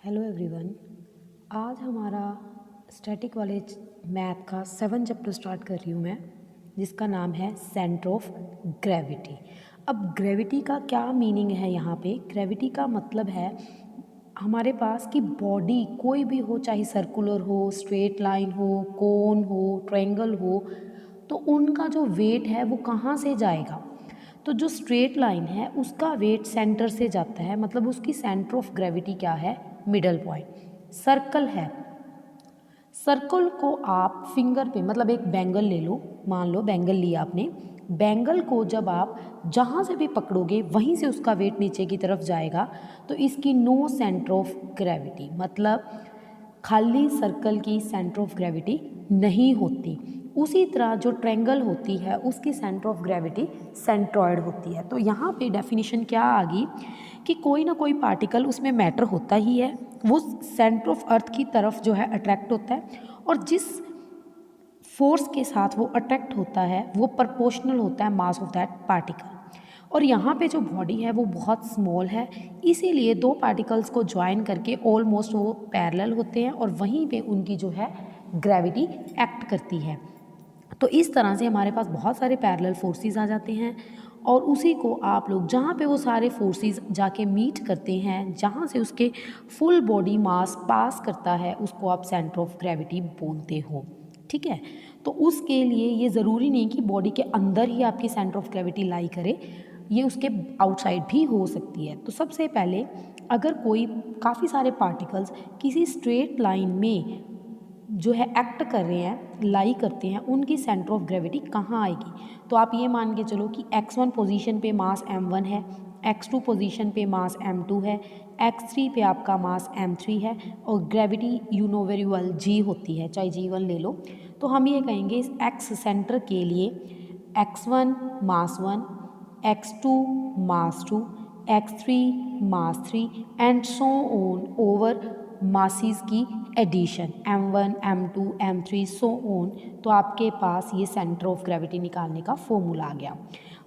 Hello everyone. आज हमारा static वाले मैथ का 7 चैप्टर स्टार्ट कर रही हूँ मैं, जिसका नाम है सेंटर ऑफ ग्रेविटी। अब ग्रेविटी का क्या मीनिंग है यहाँ पे? ग्रेविटी का मतलब है हमारे पास कि बॉडी कोई भी हो, चाहे सर्कुलर हो, स्ट्रेट लाइन हो, कोन हो, ट्रायंगल हो, तो उनका जो वेट है वो कहाँ से जाएगा। तो जो स्ट्रेट लाइन है उसका वेट सेंटर से जाता है, मतलब उसकी सेंटर ऑफ ग्रेविटी क्या है? Middle point. सर्कल है, सर्कल को आप फिंगर पे, मतलब एक बैंगल ले लो, मान लो बैंगल लिया आपने, बैंगल को जब आप जहाँ से भी पकड़ोगे वहीं से उसका वेट नीचे की तरफ जाएगा, तो इसकी नो सेंटर ऑफ ग्रेविटी, मतलब खाली सर्कल की सेंटर ऑफ ग्रेविटी नहीं होती। उसी तरह जो ट्रायंगल होती है उसकी सेंटर ऑफ ग्रेविटी सेंट्रॉयड होती है। तो यहाँ पे डेफिनेशन क्या आ गई कि कोई ना कोई पार्टिकल उसमें मैटर होता ही है, वो सेंटर ऑफ अर्थ की तरफ जो है अट्रैक्ट होता है, और जिस फोर्स के साथ वो अट्रैक्ट होता है वो प्रोपोर्शनल होता है मास ऑफ दैट पार्टिकल। और यहाँ पे जो बॉडी है वो बहुत स्मॉल है, इसीलिए दो पार्टिकल्स को ज्वाइन करके ऑलमोस्ट वो पैरेलल होते हैं और वहीं पे उनकी जो है ग्रेविटी एक्ट करती है। तो इस तरह से हमारे पास बहुत सारे पैरेलल फोर्सेस आ जाते हैं, और उसी को आप लोग जहाँ पे वो सारे फोर्सेस जाके मीट करते हैं, जहाँ से उसके फुल बॉडी मास पास करता है, उसको आप सेंटर ऑफ ग्रेविटी बोलते हो। ठीक है, तो उसके लिए ये ज़रूरी नहीं कि बॉडी के अंदर ही आपकी सेंटर ऑफ ग्रेविटी लाई करे, ये उसके आउटसाइड भी हो सकती है। तो सबसे पहले अगर कोई काफ़ी सारे पार्टिकल्स किसी स्ट्रेट लाइन में जो है एक्ट कर रहे हैं, लाई करते हैं, उनकी सेंटर ऑफ ग्रेविटी कहाँ आएगी? तो आप ये मान के चलो कि x1 पोजीशन पे मास m1 है, x2 पोजीशन पे मास m2 है, x3 पे आपका मास m3 है, और gravity you know very well g होती है, चाहे g1 ले लो। तो हम ये कहेंगे इस x सेंटर के लिए x1 mass 1, x2 mass 2, x3 mass 3 and so on over masses की addition m1 m2 m3 so on. तो आपके पास ये सेंटर ऑफ ग्रेविटी निकालने का फॉर्मूला आ गया।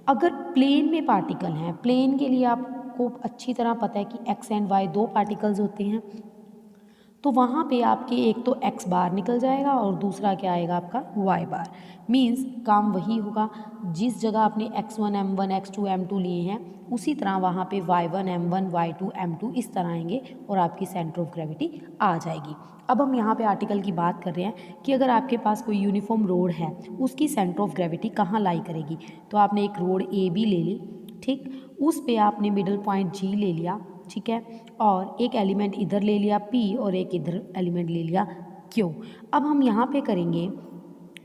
अगर प्लेन में पार्टिकल हैं, प्लेन के लिए आपको अच्छी तरह पता है कि x एंड y दो पार्टिकल्स होते हैं, तो वहाँ पे आपके एक तो x बार निकल जाएगा और दूसरा क्या आएगा आपका y बार। मीन्स काम वही होगा, जिस जगह आपने x1 m1 x2 m2 लिए हैं, उसी तरह वहाँ पे y1 m1 y2 m2 इस तरह आएंगे और आपकी सेंटर ऑफ ग्रेविटी आ जाएगी। अब हम यहाँ पे आर्टिकल की बात कर रहे हैं कि अगर आपके पास कोई यूनिफॉर्म रोड है, उसकी सेंटर ऑफ ग्रेविटी कहाँ लाई करेगी? तो आपने एक रोड ए बी ले ली, ठीक, उस पे आपने मिडल पॉइंट जी ले लिया, ठीक है, और एक एलिमेंट इधर ले लिया P और एक इधर एलिमेंट ले लिया Q। अब हम यहाँ पे करेंगे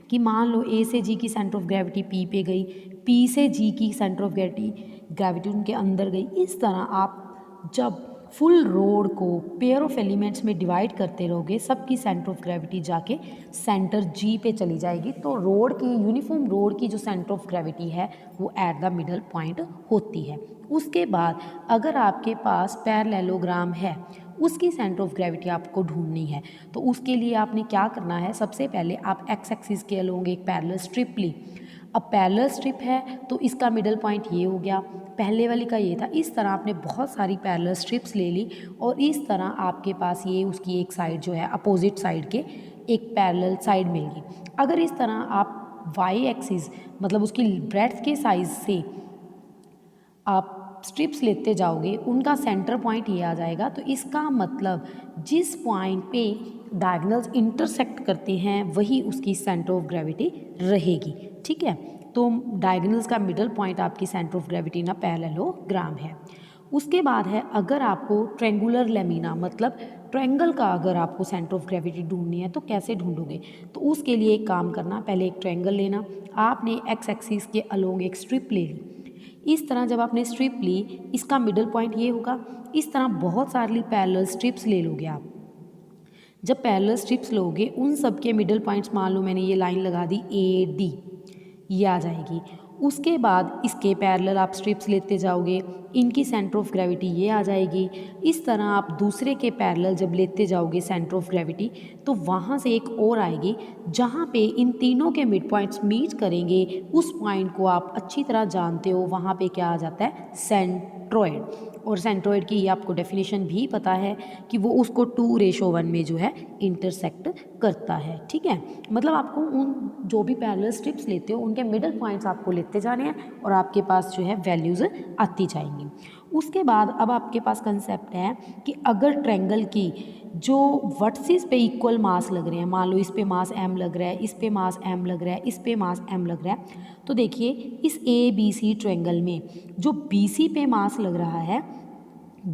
कि मान लो A से G की सेंटर ऑफ ग्रेविटी P पे गई, P से G की सेंटर ऑफ ग्रेविटी उनके अंदर गई। इस तरह आप जब फुल रोड को पेयर ऑफ एलिमेंट्स में डिवाइड करते रहोगे, सबकी सेंटर ऑफ ग्रेविटी जाके सेंटर G पे चली जाएगी। तो रोड की, यूनिफॉर्म रोड की जो सेंटर ऑफ ग्रेविटी है वो एट द मिडल पॉइंट होती है। उसके बाद अगर आपके पास पैरेललोग्राम है, उसकी सेंटर ऑफ ग्रेविटी आपको ढूंढनी है, तो उसके लिए आपने क्या करना है? सबसे पहले आप एक्स एक्सिस के अलोंग एक पैरेलल स्ट्रिप ली। अब पैरेलल स्ट्रिप है तो इसका मिडल पॉइंट ये हो गया, पहले वाली का ये था। इस तरह आपने बहुत सारी पैरेलल स्ट्रिप्स ले ली और इस तरह आपके पास ये उसकी एक साइड जो है अपोजिट साइड के एक पैरेलल साइड मिल गई। अगर इस तरह आप वाई एक्सिस, मतलब उसकी ब्रेड्थ के साइज से आप स्ट्रिप्स लेते जाओगे, उनका सेंटर पॉइंट ये आ जाएगा। तो इसका मतलब जिस पॉइंट पे डायगोनल्स इंटरसेक्ट करते हैं वही उसकी सेंटर ऑफ ग्रेविटी रहेगी। ठीक है, तो डायगोनल्स का मिडल पॉइंट आपकी सेंटर ऑफ ग्रेविटी ना पैरेललोग्राम है। उसके बाद है, अगर आपको ट्रेंगुलर लेमिना, मतलब ट्रायंगल का अगर आपको सेंटर ऑफ ग्रेविटी ढूंढनी है तो कैसे ढूंढोगे? तो उसके लिए एक काम करना, पहले एक ट्रायंगल लेना, आपने एक्स एक्सिस के अलोंग एक स्ट्रिप ले ली। इस तरह जब आपने स्ट्रिप ली, इसका मिडल पॉइंट ये होगा। इस तरह बहुत सारी पैरेलल स्ट्रिप्स ले लोगे आप। जब पैरेलल स्ट्रिप्स लोगे, उन सब के मिडल पॉइंट्स, मान लो मैंने ये लाइन लगा दी ए डी, ये आ जाएगी। उसके बाद इसके पैरेलल आप स्ट्रिप्स लेते जाओगे, इनकी सेंटर ऑफ ग्रेविटी ये आ जाएगी। इस तरह आप दूसरे के पैरेलल जब लेते जाओगे सेंटर ऑफ ग्रेविटी, तो वहाँ से एक और आएगी जहाँ पे इन तीनों के मिड पॉइंट्स मीट करेंगे। उस पॉइंट को आप अच्छी तरह जानते हो, वहाँ पे क्या आ जाता है? सेंट्रोइड। और सेंट्रोइड की ये आपको डेफिनेशन भी पता है कि वो उसको 2:1 में जो है इंटरसेक्ट करता है। ठीक है, मतलब आपको उन जो भी पैरेलल स्ट्रिप्स लेते हो उनके मिडल पॉइंट्स आपको लेते जाने हैं और आपके पास जो है वैल्यूज़ आती जाएंगी। उसके बाद अब आपके पास कंसेप्ट है कि अगर ट्रायंगल की जो वर्टिसेस पे इक्वल मास लग रहे हैं, मान लो इस पे मास m लग रहा है, इस पे मास m लग रहा है, इस पे मास m लग रहा है, तो देखिए इस ABC ट्रायंगल में जो BC पे मास लग रहा है,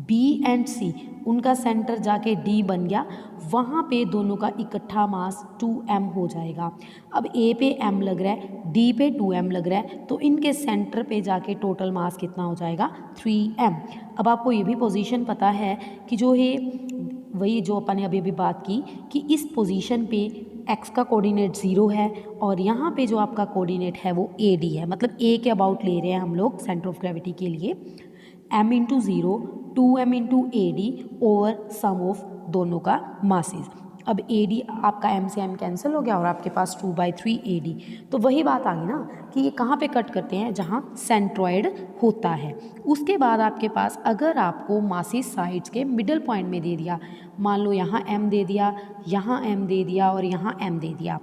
B एंड C उनका सेंटर जाके D बन गया, वहाँ पे दोनों का इकट्ठा मास 2m हो जाएगा। अब A पे m लग रहा है, D पे 2m लग रहा है, तो इनके सेंटर पे जाके टोटल मास कितना हो जाएगा 3m। अब आपको ये भी पोजीशन पता है कि जो है वही जो अपन ने अभी अभी बात की कि इस पोजीशन पे x का कोऑर्डिनेट 0 है और यहाँ पे जो आपका कोऑर्डिनेट है वो AD है, मतलब A के अबाउट ले रहे हैं हम लोग सेंटर ऑफ ग्रेविटी के लिए। m into 0 2m into AD over sum of दोनों का मासेस। अब AD आपका m से m कैंसिल हो गया और आपके पास 2/3 AD। तो वही बात आ गई ना कि ये कहाँ पे कट करते हैं, जहाँ सेंट्रॉयड होता है। उसके बाद आपके पास अगर आपको मासेस साइड्स के मिडल पॉइंट में दे दिया, मान लो यहाँ m दे दिया, यहाँ m दे दिया और यहाँ m दे दिया।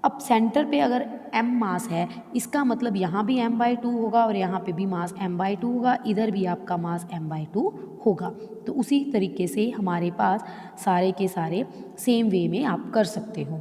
अब सेंटर पे अगर m मास है, इसका मतलब यहाँ भी m/2 होगा और यहाँ पे भी मास m/2 होगा, इधर भी आपका मास m/2 होगा। तो उसी तरीके से हमारे पास सारे के सारे सेम वे में आप कर सकते हो।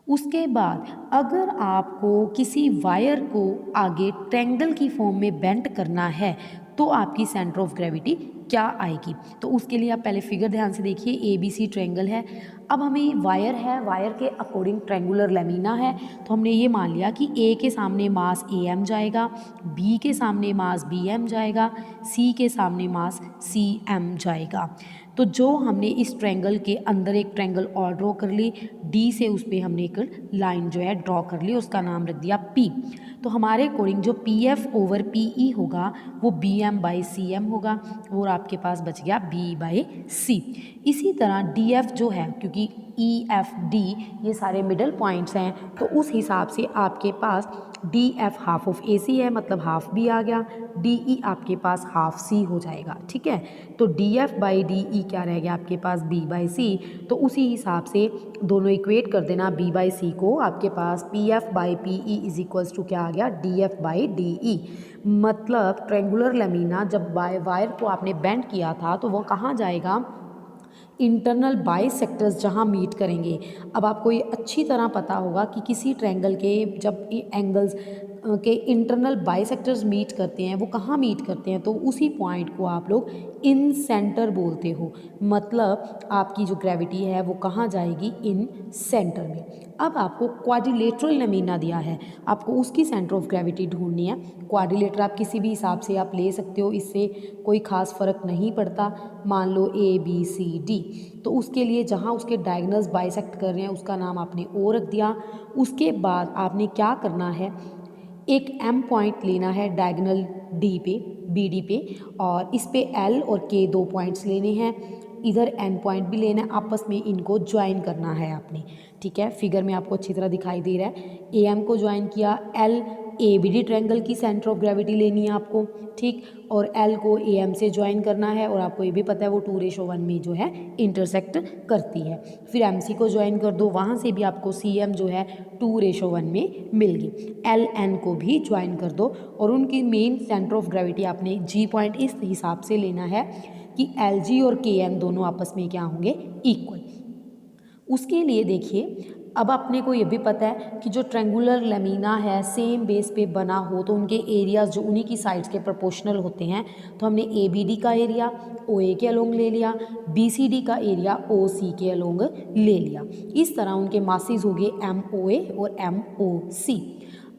उसके बाद अगर आपको किसी वायर को आगे ट्रायंगल की फॉर्म में बेंड करना है तो आपकी सेंटर ऑफ ग्रेविटी क्या आएगी, तो उसके लिए आप पहले फिगर ध्यान से देखिए। ABC ट्रायंगल है, अब हमें वायर है, वायर के अकॉर्डिंग ट्रायंगुलर लेमिना है, तो हमने ये मान लिया कि A के सामने मास AM जाएगा, B के सामने मास BM जाएगा, C के सामने मास CM जाएगा। तो जो हमने इस ट्रायंगल के अंदर एक ट्रायंगल और ड्रॉ कर ली, D से उस पर हमने एक लाइन जो है ड्रॉ कर ली, उसका नाम रख दिया P। तो हमारे अकॉर्डिंग जो PF ओवर PE होगा वो BM/CM होगा और आपके पास बच गया B/C। इसी तरह DF जो है, क्योंकि EFD ये सारे मिडल पॉइंट्स हैं, तो उस हिसाब से आपके पास DF हाफ ऑफ AC है, मतलब हाफ B आ गया, DE आपके पास हाफ C हो जाएगा। ठीक है, तो DF/DE क्या रह गया आपके पास B/C। तो उसी हिसाब से दोनों इक्वेट कर देना, B/C को आपके पास PF/PE इज इक्वल्स टू क्या आ गया DF/DE। मतलब ट्रायंगुलर लेमिना जब वायर को आपने बेंड किया था तो वो कहाँ जाएगा, इंटरनल बाइसेक्टर्स जहाँ मीट करेंगे। अब आपको ये अच्छी तरह पता होगा कि किसी ट्रायंगल के जब एंगल्स के इंटरनल बाइसेक्टर्स मीट करते हैं वो कहाँ मीट करते हैं, तो उसी पॉइंट को आप लोग इन सेंटर बोलते हो। मतलब आपकी जो ग्रेविटी है वो कहाँ जाएगी, इन सेंटर में। अब आपको क्वाड्रिलेटरल लेमिना दिया है, आपको उसकी सेंटर ऑफ ग्रेविटी ढूंढनी है। क्वाड्रिलेटर आप किसी भी हिसाब से आप ले सकते हो, इससे कोई खास फर्क नहीं पड़ता। मान लो ABCD, तो उसके लिए जहाँ उसके डायगोनल्स बाइसेक्ट कर रहे हैं उसका नाम आपने O रख दिया। उसके बाद आपने क्या करना है, एक M पॉइंट लेना है डायगोनल D पे, BD पे, और इस पे L और K 2 पॉइंट्स लेने हैं, इधर N पॉइंट भी लेना है, आपस में इनको ज्वाइन करना है आपने। ठीक है, फिगर में आपको अच्छी तरह दिखाई दे रहा है। AM को ज्वाइन किया, L ABD ट्रायंगल की सेंटर ऑफ ग्रेविटी लेनी है आपको, ठीक, और L को AM से ज्वाइन करना है और आपको ये भी पता है वो 2:1 में जो है इंटरसेक्ट करती है। फिर MC को ज्वाइन कर दो, वहाँ से भी आपको CM जो है 2:1 में मिल गई। LN को भी ज्वाइन कर दो और उनकी मेन सेंटर ऑफ ग्रेविटी आपने G पॉइंट इस हिसाब से लेना है कि LG और KN दोनों आपस में क्या होंगे, इक्वल। उसके लिए देखिए, अब अपने को ये भी पता है कि जो ट्रायंगुलर लेमिना है सेम बेस पे बना हो तो उनके एरियाज जो उन्हीं की साइड्स के प्रोपोर्शनल होते हैं। तो हमने ABD का एरिया OA के अलोंग ले लिया, BCD का एरिया OC के अलोंग ले लिया। इस तरह उनके मासेस हो गए MOA और MOC।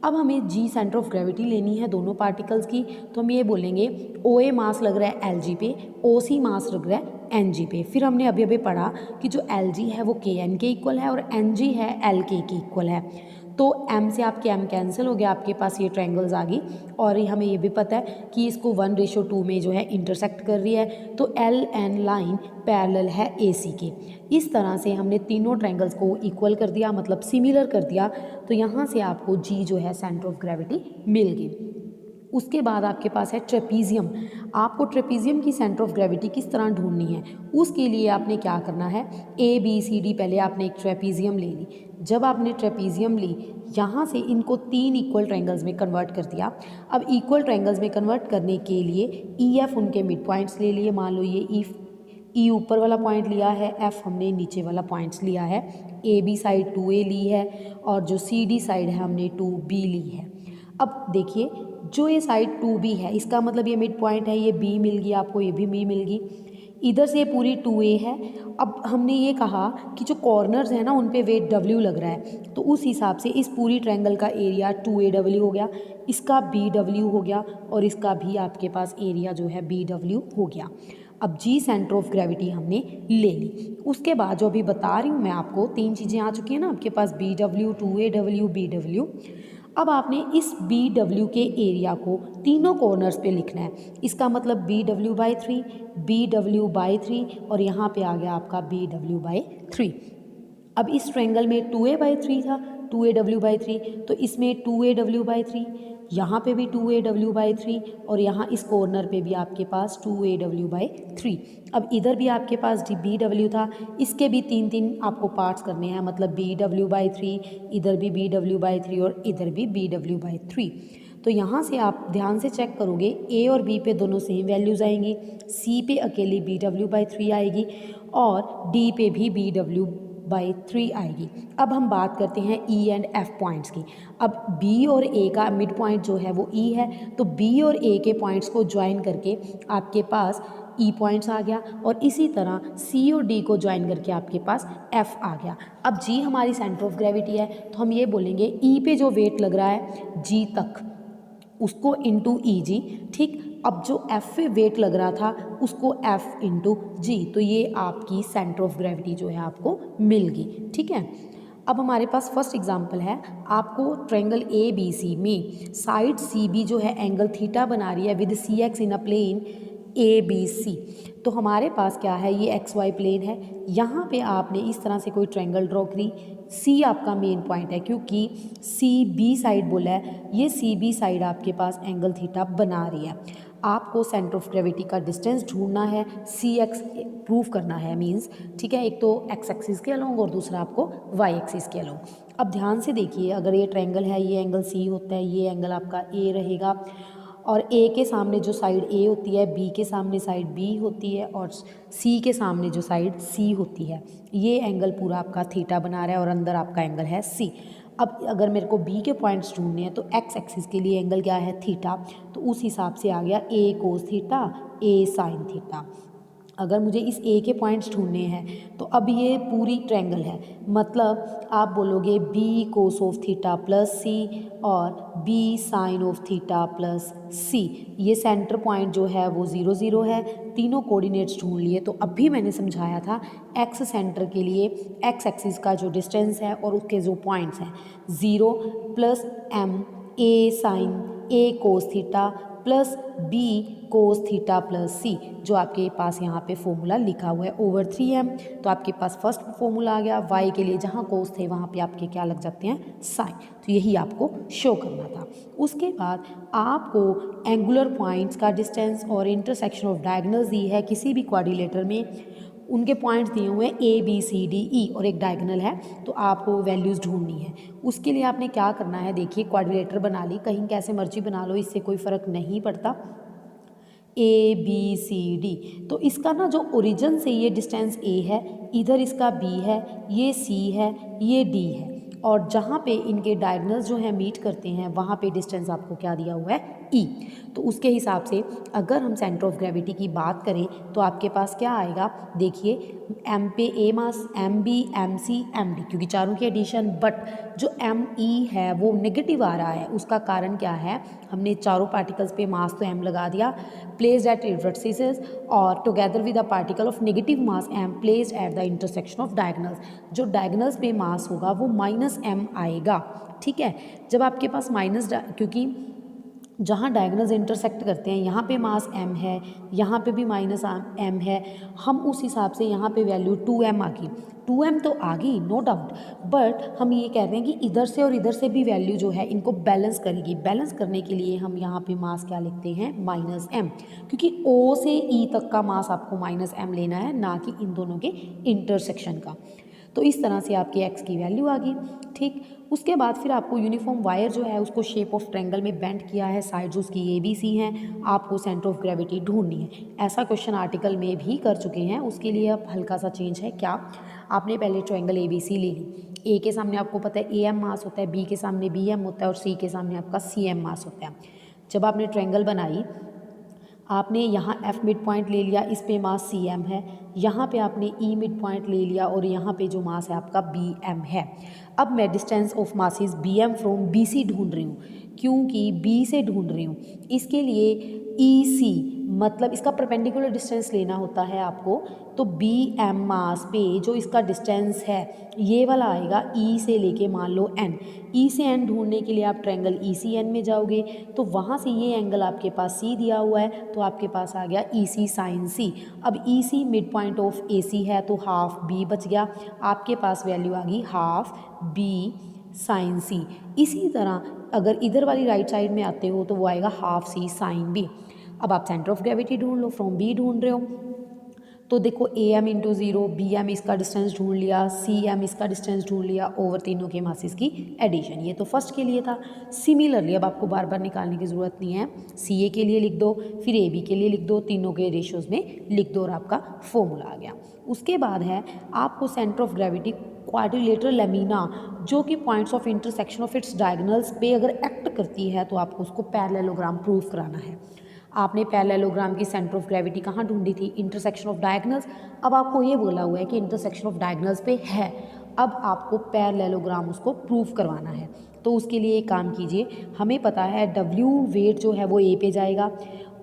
अब हमें G सेंटर ऑफ ग्रेविटी लेनी है दोनों पार्टिकल्स की, तो हम ये बोलेंगे OA मास लग रहा है LG पे, OC मास लग रहा है NG पे। फिर हमने अभी अभी पढ़ा कि जो LG है वो KN के इक्वल है और NG है LK के इक्वल है। तो M से आपके M कैंसिल हो गया, आपके पास ये ट्रायंगल्स आ गई। और हमें ये भी पता है कि इसको 1:2 में जो है इंटरसेक्ट कर रही है, तो LN लाइन पैरेलल है AC के। इस तरह से हमने तीनों ट्रायंगल्स को इक्वल कर दिया, मतलब सिमिलर कर दिया। तो यहाँ से आपको G जो है सेंटर ऑफ ग्रेविटी मिल गई। उसके बाद आपके पास है ट्रेपीजियम। आपको ट्रेपीजियम की सेंटर ऑफ ग्रेविटी किस तरह ढूंढनी है, उसके लिए आपने क्या करना है, ABCD पहले आपने एक ट्रेपीजियम ले ली। जब आपने ट्रेपीजियम ली, यहाँ से इनको 3 इक्वल ट्रायंगल्स में कन्वर्ट कर दिया। अब इक्वल ट्रायंगल्स में कन्वर्ट करने के लिए EF उनके मिड पॉइंट्स ले लिए। मान लो ये ई ऊपर वाला पॉइंट लिया है, F हमने नीचे वाला पॉइंट्स लिया है, AB साइड 2A ली है और जो CD साइड है हमने 2B ली है। अब देखिए जो ये साइड 2B है, इसका मतलब ये मिड पॉइंट है, ये B मिल गई आपको, ये भी B मिल गई। इधर से ये पूरी 2A है। अब हमने ये कहा कि जो कॉर्नर्स हैं ना उन पे वेट W लग रहा है, तो उस हिसाब से इस पूरी ट्रायंगल का एरिया 2AW हो गया, इसका BW हो गया और इसका भी आपके पास एरिया जो है BW हो गया। अब G सेंटर ऑफ ग्रेविटी हमने ले ली। उसके बाद जो अभी बता रही हूँ मैं आपको, 3 चीज़ें आ चुकी हैं ना आपके पास, BW, 2AW, BW। अब आपने इस BW के एरिया को तीनों कॉर्नर्स पे लिखना है। इसका मतलब BW/3, BW/3 और यहाँ पे आ गया आपका BW/3। अब इस ट्रायंगल में 2A/3 था, 2AW/3, तो इसमें 2AW/3, यहाँ पे भी 2AW/3 और यहाँ इस कॉर्नर पे भी आपके पास 2AW/3। अब इधर भी आपके पास BW था, इसके भी 3-3 आपको पार्ट्स करने हैं, मतलब BW/3, इधर भी BW/3 और इधर भी BW/3। तो यहाँ से आप ध्यान से चेक करोगे, A और B पे दोनों सेम वैल्यूज़ आएंगी, C पे अकेली BW/3 आएगी और D पे भी BW/3 आएगी। अब हम बात करते हैं E एंड F पॉइंट्स की। अब B और A का मिड पॉइंट जो है वो E है, तो B और A के पॉइंट्स को ज्वाइन करके आपके पास E पॉइंट्स आ गया और इसी तरह C और D को ज्वाइन करके आपके पास F आ गया। अब G हमारी सेंटर ऑफ ग्रेविटी है, तो हम ये बोलेंगे E पे जो वेट लग रहा है G तक, उसको इंटू EG, ठीक। अब जो F पे वेट लग रहा था उसको F इंटू G, तो ये आपकी सेंटर ऑफ ग्रेविटी जो है आपको मिल गई, ठीक है। अब हमारे पास फर्स्ट एग्जांपल है, आपको ट्रायंगल ABC में साइड CB जो है एंगल थीटा बना रही है with CX in a plane ABC। तो हमारे पास क्या है, ये XY प्लेन है, यहाँ पे आपने इस तरह से कोई ट्रायंगल ड्रॉ करी। C आपका मेन पॉइंट है क्योंकि CB साइड बोला है, ये CB साइड आपके पास एंगल थीटा बना रही है। आपको सेंटर ऑफ ग्रेविटी का डिस्टेंस ढूंढना है, CX प्रूव करना है मींस, ठीक है। एक तो X एक्सिस के अलोंग और दूसरा आपको Y एक्सिस के अलोंग। अब ध्यान से देखिए, अगर ये ट्रायंगल है, ये एंगल C होता है, ये एंगल आपका A रहेगा और A के सामने जो साइड A होती है, B के सामने साइड B होती है और C के सामने जो साइड C होती है, ये एंगल पूरा आपका थीटा बना रहा है और अंदर आपका एंगल है C। अब अगर मेरे को B के पॉइंट्स ढूंढने हैं तो X एक्सिस के लिए एंगल क्या है, थीटा, तो उस हिसाब से आ गया A cos theta, A sine theta. अगर मुझे इस A के पॉइंट्स ढूंढने हैं तो अब ये पूरी ट्रायंगल है, मतलब आप बोलोगे B cos of theta plus C और B sine of theta plus C। ये सेंटर पॉइंट जो है वो 0 0 है। तीनों कोऑर्डिनेट्स ढूंढ लिए। तो अभी मैंने समझाया था X सेंटर के लिए X एक्सिस का जो डिस्टेंस है और उसके जो पॉइंट्स हैं 0 plus M A sine A cos theta plus B cos theta plus C, जो आपके पास यहाँ पे फॉर्मूला लिखा हुआ है ओवर 3m। तो आपके पास फर्स्ट फॉर्मूला आ गया, y के लिए जहाँ कोस थे वहाँ पे आपके क्या लग जाते हैं, साइन। तो यही आपको शो करना था। उसके बाद आपको एंगुलर पॉइंट्स का डिस्टेंस और इंटरसेक्शन ऑफ डायगोनल्स दी है किसी भी क्वाड्रिलेटर में, उनके पॉइंट्स दिए हुए हैं ABCDE और एक डायगोनल है, तो आपको वैल्यूज़ ढूंढनी है। उसके लिए आपने क्या करना है, देखिए क्वाड्रिलेटर बना ली, कहीं कैसे मर्जी बना लो, इससे कोई फ़र्क नहीं पड़ता। ABCD, तो इसका ना जो ओरिजिन से ये डिस्टेंस A है, इधर इसका B है, ये C है, ये D है और जहाँ पे इनके डायगोनल्स जो हैं मीट करते हैं वहाँ पे डिस्टेंस आपको क्या दिया हुआ है, E। तो उसके हिसाब से अगर हम सेंटर ऑफ ग्रेविटी की बात करें तो आपके पास क्या आएगा, देखिए M पे A mass, MB, MC, MD, क्योंकि चारों की एडिशन, बट जो ME है वो नेगेटिव आ रहा है। उसका कारण क्या है, हमने चारों पार्टिकल्स पे मास तो M लगा दिया, प्लेस्ड एट वर्टिसेस और together with a particle of negative mass M placed at the intersection of diagonals. जो डायगोनल्स पे मास होगा वो -M आएगा, ठीक है। जब आपके पास क्योंकि जहाँ डायगोनल्स इंटरसेक्ट करते हैं, यहाँ पे मास m है, यहाँ पे भी माइनस m है, हम उस हिसाब से यहाँ पे वैल्यू 2m आ गई। 2m तो आ गई नो डाउट, बट हम ये कह रहे हैं कि इधर से और इधर से भी वैल्यू जो है इनको बैलेंस करेगी। बैलेंस करने के लिए हम यहाँ पे मास क्या लिखते हैं, -m, क्योंकि O से E तक का मास आपको -m लेना है, ना कि इन दोनों के इंटरसेक्शन का। तो इस तरह से आपकी x की वैल्यू आ गई। ठीक, उसके बाद फिर आपको यूनिफॉर्म वायर जो है उसको शेप ऑफ ट्रायंगल में बेंड किया है, साइड्स उसकी ABC हैं, आपको सेंटर ऑफ ग्रेविटी ढूंढनी है। ऐसा क्वेश्चन आर्टिकल में भी कर चुके हैं, उसके लिए अब हल्का सा चेंज है। क्या, आपने पहले ट्रायंगल ABC ले ली, A के सामने आपको पता है AM मास होता है, B के सामने BM होता है और C के सामने आपका CM मास होता है। जब आपने ट्रायंगल बनाई, आपने यहाँ F मिड पॉइंट ले लिया, इस पे मास CM है, यहाँ पे आपने E मिड पॉइंट ले लिया और यहाँ पे जो मास है आपका BM है। अब मैं distance of masses BM from BC ढूंढ रही हूँ, क्योंकि B से ढूंढ रही हूँ। इसके लिए EC मतलब इसका परपेंडिकुलर डिस्टेंस लेना होता है आपको, तो BM मास पे जो इसका डिस्टेंस है ये वाला आएगा E से लेके मान लो N। E से N ढूंढने के लिए आप ट्रायंगल ECN में जाओगे, तो वहाँ से ये एंगल आपके पास C दिया हुआ है, तो आपके पास आ गया EC साइन C। अब EC mid point of AC है, तो हाफ B बच गया, आपके पास वैल्यू आ गई हाफ B साइन C। इसी तरह अगर इधर वाली राइट साइड में आते हो तो वो आएगा हाफ C साइन B। अब आप सेंटर ऑफ ग्रेविटी ढूंढ लो, फ्रॉम B ढूंढ रहे हो, तो देखो AM इंटू 0, BM इसका डिस्टेंस ढूंढ लिया, CM इसका डिस्टेंस ढूंढ लिया, ओवर तीनों के मासेस की एडिशन। ये तो फर्स्ट के लिए था। सिमिलरली अब आपको बार बार निकालने की ज़रूरत नहीं है, CA के लिए लिख दो, फिर AB के लिए लिख दो, तीनों के रेशियोज़ में लिख दो और आपका फॉर्मूला आ गया। उसके बाद है आपको centre of gravity quadrilateral lamina, जो कि points of intersection of its diagonals पे अगर एक्ट करती है, तो आपको उसको पैरेललोग्राम प्रूफ कराना है। आपने पैरेललोग्राम की सेंटर ऑफ ग्रेविटी कहाँ ढूंढी थी, इंटरसेक्शन ऑफ डायगोनल्स। अब आपको ये बोला हुआ है कि इंटरसेक्शन ऑफ डायगोनल्स पे है, अब आपको पैरेललोग्राम उसको प्रूफ करवाना है। तो उसके लिए एक काम कीजिए, हमें पता है W वेट जो है वो A पे जाएगा,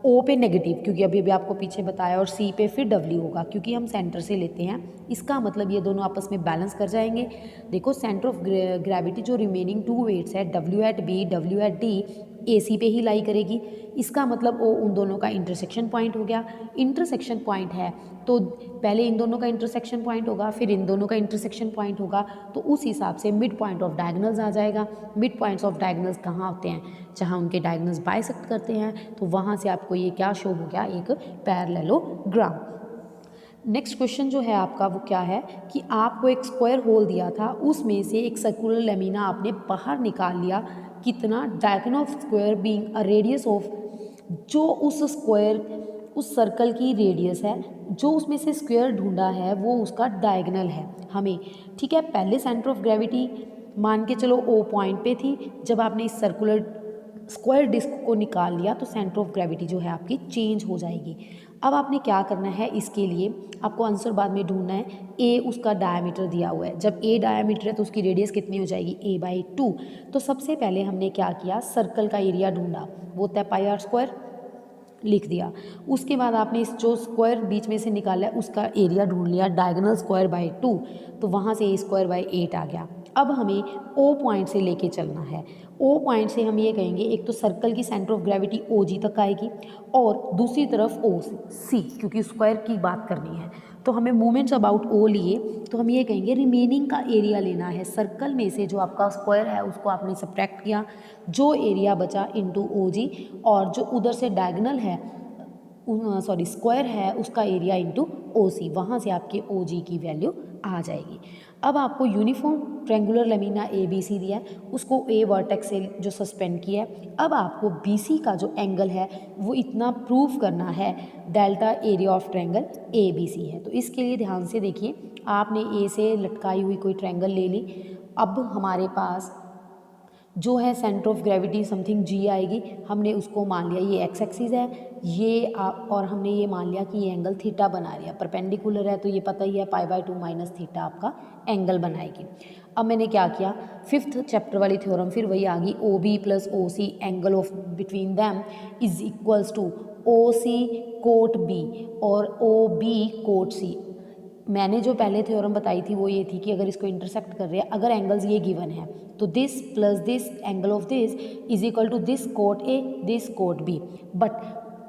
O पे नेगेटिव, क्योंकि अभी अभी आपको पीछे बताया, और C पे फिर W होगा, क्योंकि हम सेंटर से लेते हैं। इसका मतलब ये दोनों आपस में बैलेंस कर जाएंगे। देखो सेंटर ऑफ ग्रेविटी जो रिमेनिंग 2 वेट्स है, W at B, W at D, AC पे ही लाई करेगी। इसका मतलब वो उन दोनों का इंटरसेक्शन पॉइंट हो गया। इंटरसेक्शन पॉइंट है तो पहले इन दोनों का इंटरसेक्शन पॉइंट होगा, फिर इन दोनों का इंटरसेक्शन पॉइंट होगा, तो उस हिसाब से मिड पॉइंट ऑफ डायगोनल्स आ जाएगा। मिड पॉइंट्स ऑफ डायगोनल्स कहाँ होते हैं, जहाँ उनके डायगोनल्स बाइसेक्ट करते हैं, तो वहाँ से आपको ये क्या शो हो गया, एक पैरेललोग्राम। नेक्स्ट क्वेश्चन जो है आपका वो क्या है कि आपको एक स्क्वायर होल दिया था, उसमें से एक सर्कुलर लेमिना आपने बाहर निकाल लिया। कितना, diagonal of square being a radius of, जो उस स्क्वायर उस सर्कल की रेडियस है, जो उसमें से स्क्वायर ढूंढा है वो उसका डायगोनल है हमें। ठीक है, पहले सेंटर ऑफ ग्रेविटी मान के चलो O पॉइंट पे थी, जब आपने इस सर्कुलर स्क्वायर डिस्क को निकाल लिया तो सेंटर ऑफ ग्रेविटी जो है आपकी चेंज हो जाएगी। अब आपने क्या करना है, इसके लिए आपको आंसर बाद में ढूंढना है। A उसका डायमीटर दिया हुआ है, जब A डायमीटर है तो उसकी रेडियस कितनी हो जाएगी, A/2। तो सबसे पहले हमने क्या किया, सर्कल का एरिया ढूंढा, वो होता है πr² लिख दिया। उसके बाद आपने इस जो स्क्वायर बीच में से निकाला है उसका एरिया ढूंढ लिया, डायगोनल स्क्वायर/2, तो वहाँ से A²/8 आ गया। अब हमें O पॉइंट से लेके चलना है। O पॉइंट से हम ये कहेंगे, एक तो सर्कल की सेंटर ऑफ ग्रेविटी OG तक आएगी, और दूसरी तरफ OC, क्योंकि स्क्वायर की बात करनी है तो हमें मूवमेंट्स अबाउट O लिए, तो हम ये कहेंगे रिमेनिंग का एरिया लेना है। सर्कल में से जो आपका स्क्वायर है उसको आपने सब्ट्रैक्ट किया, जो एरिया बचा इंटू OG, और जो उधर से डायगोनल है स्क्वायर है उसका एरिया इंटू OC, वहाँ से आपके OG की वैल्यू आ जाएगी। अब आपको यूनिफॉर्म ट्रायंगुलर लेमिना ABC दिया है, उसको A वर्टेक्स से जो सस्पेंड किया है, अब आपको BC का जो एंगल है वो इतना प्रूव करना है, delta area of triangle ABC है। तो इसके लिए ध्यान से देखिए, आपने A से लटकाई हुई कोई ट्रायंगल ले ली। अब हमारे पास जो है centre of gravity something G आएगी, हमने उसको मान लिया ये x एक्सिस है, ये और हमने ये मान लिया कि ये एंगल थीटा बना लिया, परपेंडिकुलर है तो ये पता ही है π/2 माइनस थीटा आपका एंगल बनाएगी। अब मैंने क्या किया, 5th चैप्टर वाली थ्योरम फिर वही आ गई, OB plus OC angle of between them is equals to OC cot B और OB कोट C। मैंने जो पहले थ्योरम बताई थी वो ये थी कि अगर इसको इंटरसेक्ट कर रहे हैं, अगर एंगल्स ये गिवन है तो this plus this angle of this is equal to this cot A this cot B. But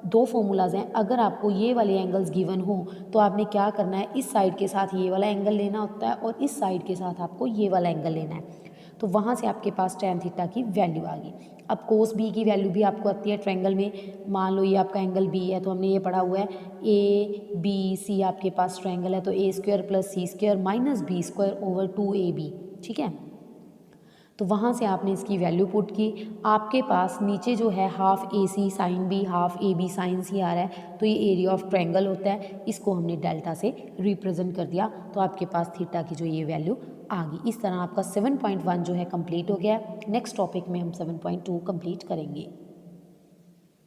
दो फॉर्मूलाज हैं, अगर आपको ये वाले एंगल्स गिवन हो तो आपने क्या करना है, इस साइड के साथ ये वाला एंगल लेना होता है और इस साइड के साथ आपको ये वाला एंगल लेना है। तो वहाँ से आपके पास tan थीटा की वैल्यू आ गई। अब कोस बी की वैल्यू भी आपको आती है ट्रायंगल में। मान लो ये आपका एंगल बी है, तो हमने ये पढ़ा हुआ है ए बी सी आपके पास ट्रायंगल है, तो a square plus c square minus b square over 2ab, ठीक है। तो वहाँ से आपने इसकी वैल्यू पुट की, आपके पास नीचे जो है half a c sine b half a b sine c आ रहा है, तो ये एरिया ऑफ ट्रायंगल होता है, इसको हमने डेल्टा से रिप्रेजेंट कर दिया, तो आपके पास थीटा की जो ये वैल्यू आ गई। इस तरह आपका 7.1 जो है कंप्लीट हो गया। नेक्स्ट टॉपिक में हम 7.2 कंप्लीट करेंगे।